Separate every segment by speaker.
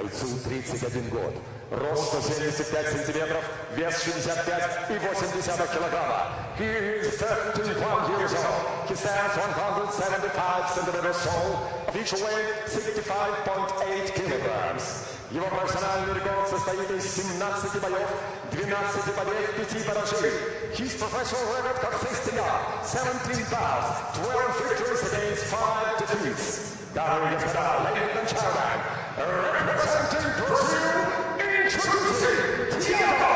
Speaker 1: Бойцу 31 год, рост 175 сантиметров, вес 65,8 килограмма. He is 31 years old. He stands 175 centimeters tall, of each weight 65.8 kilograms. Его профессиональный рекорд состоит из 17 боев, 12 побед, 5 поражений. His professional record consists of 17 bouts, 12 victories against 5 defeats. Дамы и господа, ladies and gentlemen, representing Brazil, introducing Thiago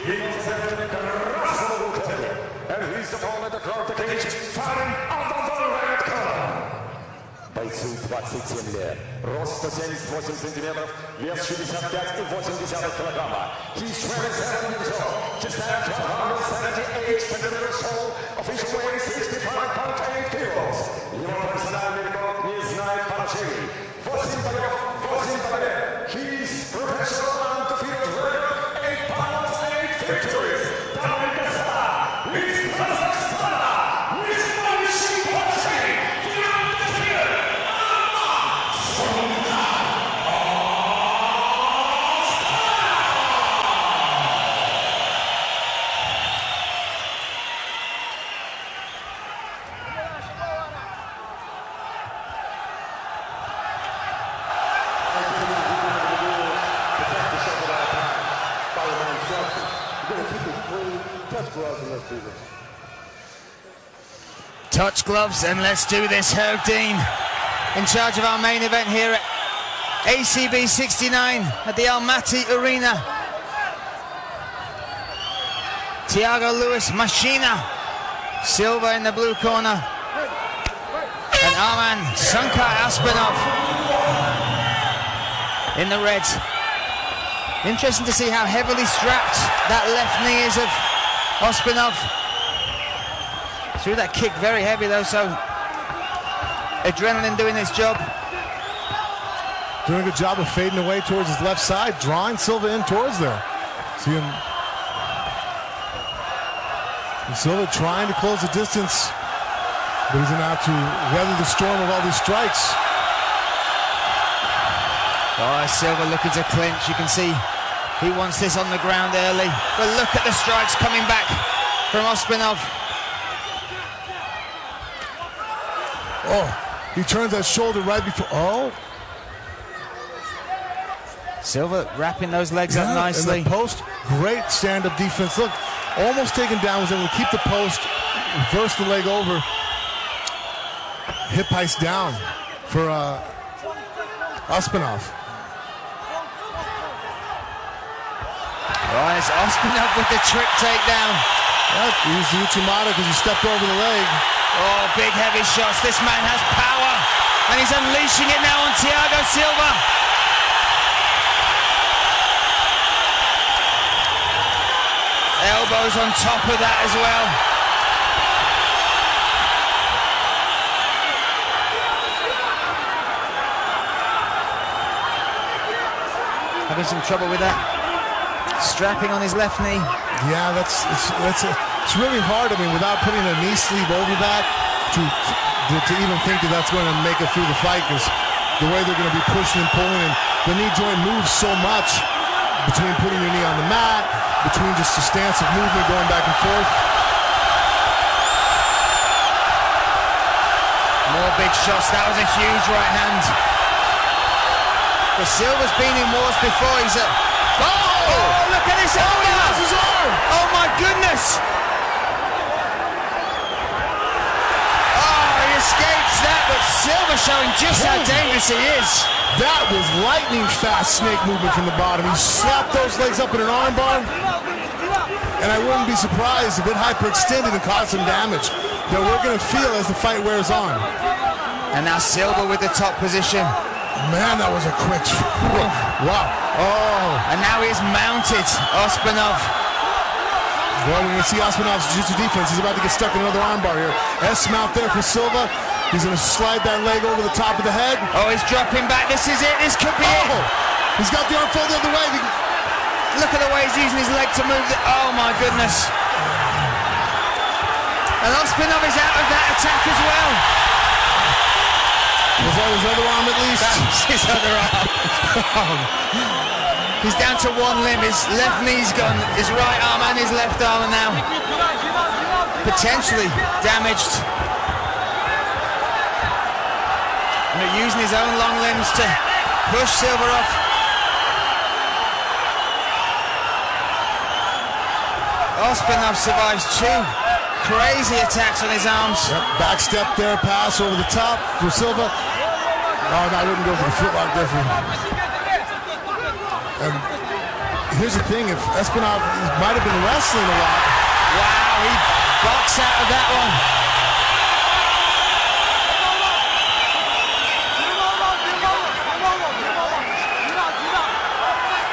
Speaker 1: He is a красного ухода, and he's opponent across the cage, fighting out of the red corner. Бойцу 27 лет, рост 178 сантиметров, вес 65,8 килограмма. He's 27 years old, he stands 178 centimeters tall, of his weight 65.8 kilos. Его профессиональный рекорд не знает поражений. 8 боев, 8 побед. He's professional undefeated record, 8 pounds, 8 victories. Дамы и господа, из Казахстана,
Speaker 2: touch gloves and let's do this. Herb Dean in charge of our main event here at ACB 69 at the Almaty Arena. Thiago Luis Machina Silva in the blue corner and Arman Оспанов in the red. Interesting to see how heavily strapped that left knee is of Оспанов. Threw that kick very heavy though, so adrenaline doing its job.
Speaker 3: Doing a good job of fading away towards his left side, drawing Silva in towards there. See him. And Silva trying to close the distance, but he's out to weather the storm of all these strikes.
Speaker 2: Oh, Silva looking to clinch. You can see he wants this on the ground early. But look at the strikes coming back from Оспанов.
Speaker 3: Oh, he turns that shoulder right before. Oh.
Speaker 2: Silva wrapping those legs up nicely.
Speaker 3: And the post, great stand-up defense. Look, almost taken down, was able to keep the post, reverse the leg over. Hip heist down for Оспанов.
Speaker 2: Oh, it's Оспанov with the trick takedown.
Speaker 3: Yep, he used the Uchimata because he stepped over the leg.
Speaker 2: Oh, big heavy shots. This man has power, and he's unleashing it now on Thiago Silva. Elbows on top of that as well. Having some trouble with that. Strapping on his left knee.
Speaker 3: Yeah, it's really hard. I mean, without putting a knee sleeve over that, to even think that that's going to make it through the fight, because the way they're going to be pushing and pulling, and the knee joint moves so much between putting your knee on the mat, between just the stance of movement going back and forth.
Speaker 2: More big shots. That was a huge right hand. But Silva's been in wars before. He's at... Oh, look at this elbow!
Speaker 3: He lost his arm!
Speaker 2: Oh my goodness! Oh, he escapes that, but Silva showing just how dangerous he is.
Speaker 3: That was lightning fast snake movement from the bottom. He slapped those legs up in an arm bar, and I wouldn't be surprised if it hyperextended and caused some damage that we're going to feel as the fight wears on.
Speaker 2: And now Silva with the top position.
Speaker 3: Man, that was a quick... Wow. Oh.
Speaker 2: And now he's mounted Оспанов.
Speaker 3: Well, we're going to see Ospanov's jiu-jitsu defense. He's about to get stuck in another armbar here. S-mount there for Silva. He's going to slide that leg over the top of the head.
Speaker 2: Oh, he's dropping back. This is it. This could be it.
Speaker 3: He's got the arm folded the other way.
Speaker 2: Look at the way he's using his leg to move. Oh, my goodness. And Оспанов is out of that attack as well.
Speaker 3: Was that his other arm at least?
Speaker 2: That's his other arm. He's down to one limb. His left knee's gone. His right arm and his left arm are now potentially damaged. And they're using his own long limbs to push Silva off. Оспанов survives two crazy attacks on his arms.
Speaker 3: Yep, back step there, pass over the top for Silva. Oh, no, I wouldn't go for the footlock there for him. And here's the thing, if Оспанов might have been wrestling a lot.
Speaker 2: Wow, he boxed out of that one.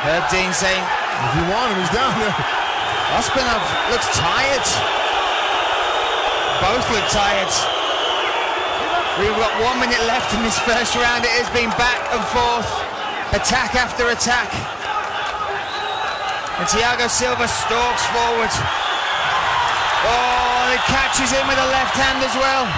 Speaker 2: Herb Dean saying,
Speaker 3: If you want him, he's down there.
Speaker 2: Оспанov looks tired. Both look tired. We've got 1 minute left in this first round. It has been back and forth, attack after attack. And Thiago Silva stalks forward. Oh, and he catches him with a left hand as well.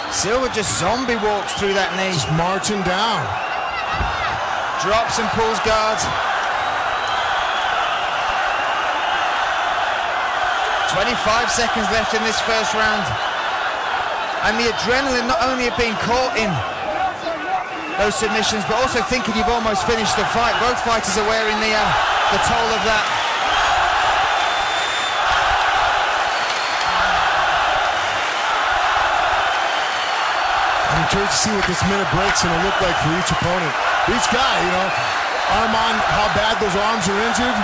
Speaker 2: Silva just zombie walks through that knee.
Speaker 3: Just marching down.
Speaker 2: Drops and pulls guard. 25 seconds left in this first round. And the adrenaline not only of being caught in those submissions, but also thinking you've almost finished the fight. Both fighters are wearing the toll of that.
Speaker 3: I'm curious to see what this minute break's going to look like for each opponent. Each guy, you know, Armand, how bad those arms are injured.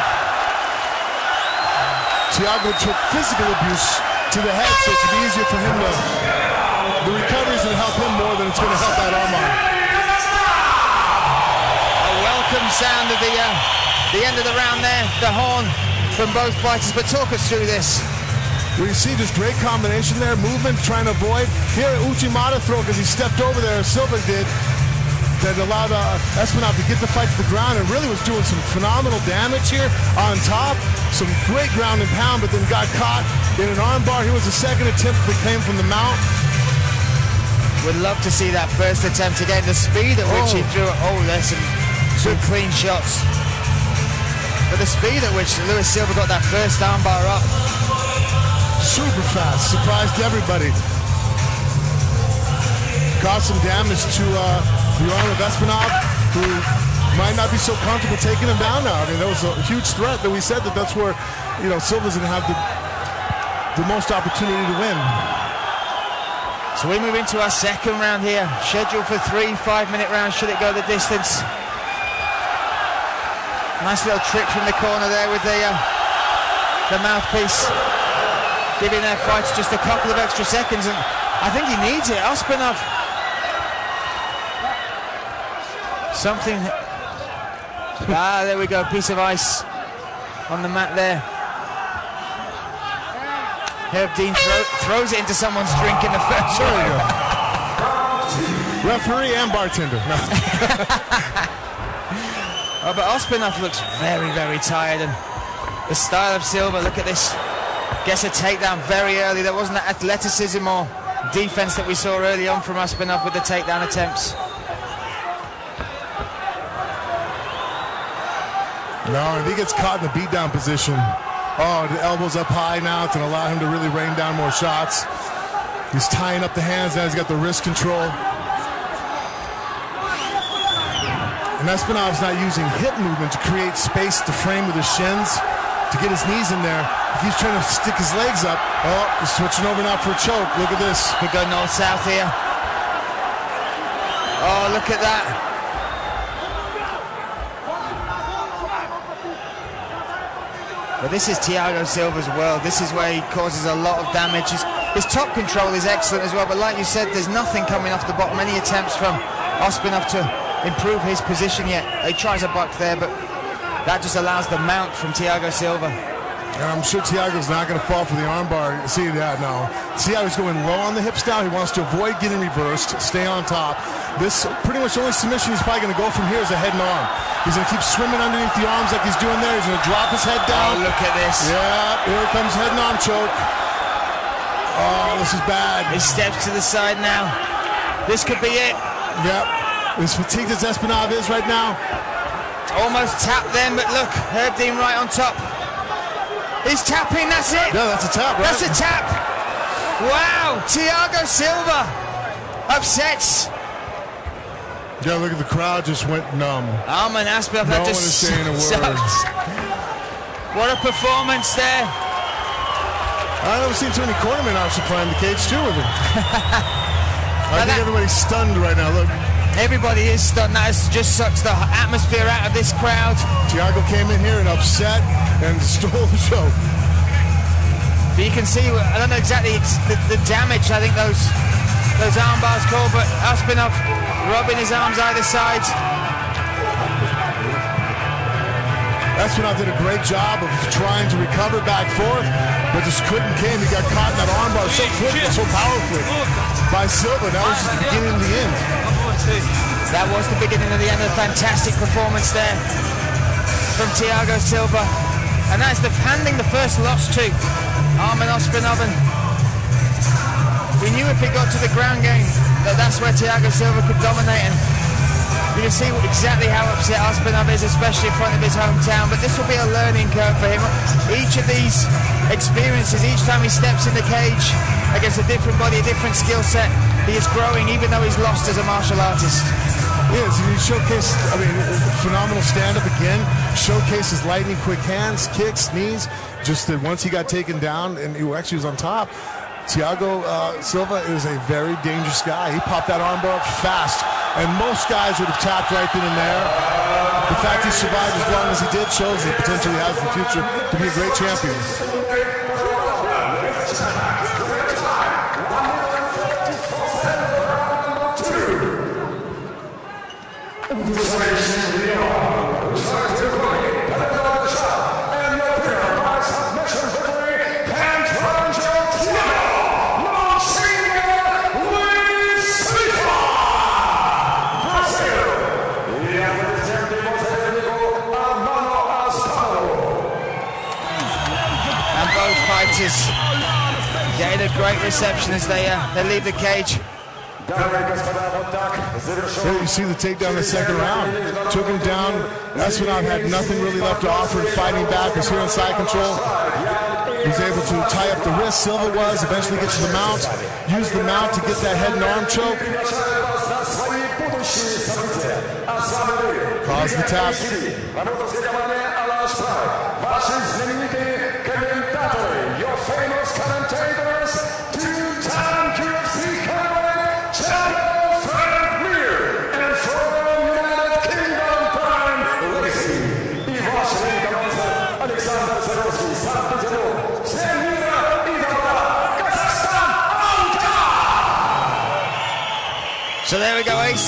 Speaker 3: Thiago took physical abuse to the head, so it's going to be easier for him to... The recovery is going to help him more than it's going to help that Armand.
Speaker 2: A welcome sound of the end of the round there, the horn from both fighters. But talk us through this.
Speaker 3: We see just great combination there, movement, trying to avoid. Here, Uchimata throw, because he stepped over there, Silva did, that allowed Оспанов to get the fight to the ground and really was doing some phenomenal damage here on top. Some great ground and pound, but then got caught in an armbar. Here was the second attempt that came from the mount.
Speaker 2: Would love to see that first attempt again. The speed at which he threw it. Oh, there's some good clean shots. But the speed at which Luis Silva got that first armbar up.
Speaker 3: Super fast, surprised everybody. Caused some damage to the arm of Оспанов, who might not be so comfortable taking him down now. I mean, that was a huge threat that we said that's where, you know, Silva's going to have the most opportunity to win.
Speaker 2: So we move into our second round here, scheduled for 3 5-minute rounds should it go the distance. Nice little trick from the corner there with the mouthpiece, giving their fights just a couple of extra seconds, and I think he needs it. Оспанov, something. There we go, piece of ice on the mat there. Herb Dean throws it into someone's drink in the first round.
Speaker 3: Referee and bartender. No.
Speaker 2: Oh, but Оспанov looks very, very tired, and the style of Silva, look at this. Gets a takedown very early. There wasn't that athleticism or defense that we saw early on from Оспанov with the takedown attempts.
Speaker 3: No, if he gets caught in the beatdown position, oh, the elbow's up high now to allow him to really rain down more shots. He's tying up the hands, now he's got the wrist control. And Оспанов's not using hip movement to create space to frame with his shins, to get his knees in there. He keeps trying to stick his legs up. Oh, he's switching over now for a choke. Look at this.
Speaker 2: Could go north-south here. Oh, look at that. But this is Thiago Silva's world. This is where he causes a lot of damage. His top control is excellent as well, but like you said, there's nothing coming off the bottom. Any attempts from Оспанов to improve his position yet. He tries a buck there, but that just allows the mount from Thiago Silva.
Speaker 3: And I'm sure Thiago's not going to fall for the armbar. See that? No. Thiago's going low on the hips now. He wants to avoid getting reversed, stay on top. This pretty much the only submission he's probably going to go from here is a head and arm. He's going to keep swimming underneath the arms like he's doing there. He's going to drop his head down.
Speaker 2: Oh, look at this.
Speaker 3: Yeah, here comes head and arm choke. Oh, this is bad.
Speaker 2: He steps to the side now. This could be it.
Speaker 3: Yep. As fatigued as Оспанов is right now.
Speaker 2: Almost tapped then, but look, Herb Dean right on top. He's tapping, that's it.
Speaker 3: Yeah, that's a tap, right?
Speaker 2: That's a tap. Wow, Thiago Silva upsets.
Speaker 3: Yeah, look at the crowd just went numb.
Speaker 2: Armand Оспанov
Speaker 3: No one
Speaker 2: just
Speaker 3: is saying a word.
Speaker 2: What a performance there.
Speaker 3: I've never seen too many cornermen occupying the cage too with him. I think everybody's stunned right now, look.
Speaker 2: Everybody is stunned. That just sucks the atmosphere out of this crowd.
Speaker 3: Thiago came in here and upset and stole the show.
Speaker 2: But you can see, I don't know exactly the damage I think those arm bars call, but Оспанov rubbing his arms either side.
Speaker 3: Оспанov did a great job of trying to recover back forth, but just couldn't came. He got caught in that arm bar so quickly, so powerfully by Silva. That was just the beginning of the end.
Speaker 2: That was the beginning of the end. A fantastic performance there from Thiago Silva. And that's handing the first loss to Armand Оспанov. And we knew if it got to the ground game that's where Thiago Silva could dominate. And you can see exactly how upset Оспанov is, especially in front of his hometown. But this will be a learning curve for him. Each of these experiences, each time he steps in the cage against a different body, a different skill set, he is growing, even though he's lost as a martial artist.
Speaker 3: Yes, he showcased, phenomenal stand-up again. Showcased his lightning quick hands, kicks, knees. Just that once he got taken down and he actually was on top, Thiago Silva is a very dangerous guy. He popped that armbar up fast, and most guys would have tapped right then and there. The fact he survived as long as he did shows he potentially has the future to be a great champion.
Speaker 2: Getting a great reception as they leave the cage.
Speaker 3: There you see the takedown in the second round. Took him down. Оспанov had nothing really left to offer, and fighting back was here in side control. He was able to tie up the wrist. Silva was, eventually get to the mount. Use the mount to get that head and arm choke. Cause the tap.
Speaker 1: Your famous commentators, two-time UFC heavyweight champion Frank Mir, and from United Kingdom Prime Racing, Ivashny Kamansa, Alexander Zarowski, San Pedro, Semira Idova, Kazakhstan, on top!
Speaker 2: So there we go, AC.